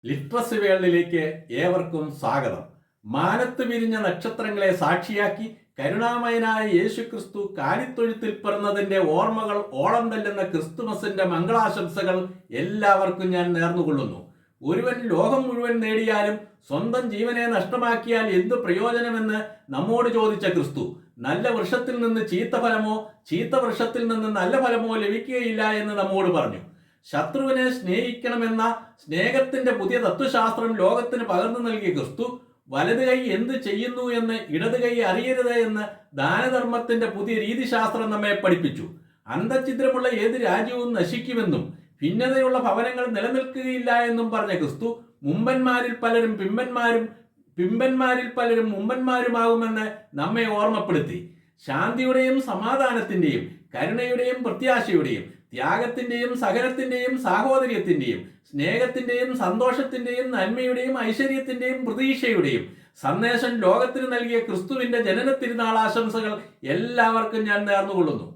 Literacy വേൾഡിലേക്ക് ഏവർക്കും സ്വാഗതം. മാനത്ത് വിരിഞ്ഞ നക്ഷത്രങ്ങളെ സാക്ഷിയാക്കി കരുണാമയനായ യേശുക്രിസ്തു കാലിത്തൊഴുത്തിൽ പിറന്നതിന്റെ ഓർമ്മകൾ ഓളം തല്ലുന്ന ക്രിസ്തുമസിന്റെ മംഗളാശംസകൾ എല്ലാവർക്കും ഞാൻ നേർന്നുകൊള്ളുന്നു. ഒരുവൻ ലോകം മുഴുവൻ നേടിയാലും സ്വന്തം ജീവനെ നഷ്ടമാക്കിയാൽ എന്തു പ്രയോജനമെന്ന് നമ്മോട് ചോദിച്ച ക്രിസ്തു നല്ല വൃക്ഷത്തിൽ നിന്ന് ചീത്ത ഫലമോ ചീത്ത വൃക്ഷത്തിൽ നിന്ന് നല്ല ഫലമോ ലഭിക്കുകയില്ല എന്ന് നമ്മോട് പറഞ്ഞു. ശത്രുവിനെ സ്നേഹിക്കണമെന്ന സ്നേഹത്തിന്റെ പുതിയ തത്വശാസ്ത്രം ലോകത്തിന് പകർന്നു നൽകിയ ക്രിസ്തു വലത് കൈ എന്ത് ചെയ്യുന്നു എന്ന് ഇടത് കൈ അറിയരുത് എന്ന് ദാനധർമ്മത്തിന്റെ പുതിയ രീതിശാസ്ത്രം നമ്മെ പഠിപ്പിച്ചു. അന്തഛിദ്രമുള്ള ഏത് രാജ്യവും നശിക്കുമെന്നും ഭിന്നതയുള്ള ഭവനങ്ങൾ നിലനിൽക്കുകയില്ല എന്നും പറഞ്ഞ ക്രിസ്തു മുമ്പന്മാരിൽ പലരും പിമ്പന്മാരിൽ പലരും മുമ്പന്മാരുമാകുമെന്ന് നമ്മെ ഓർമ്മപ്പെടുത്തി. ശാന്തിയുടെയും സമാധാനത്തിന്റെയും കരുണയുടെയും പ്രത്യാശയുടെയും ത്യാഗത്തിന്റെയും സഹനത്തിന്റെയും സാഹോദര്യത്തിന്റെയും സ്നേഹത്തിന്റെയും സന്തോഷത്തിന്റെയും നന്മയുടെയും ഐശ്വര്യത്തിന്റെയും പ്രതീക്ഷയുടെയും സന്ദേശം ലോകത്തിന് നൽകിയ ക്രിസ്തുവിന്റെ ജനന തിരുനാൾ ആശംസകൾ എല്ലാവർക്കും ഞാൻ നേർന്നുകൊള്ളുന്നു.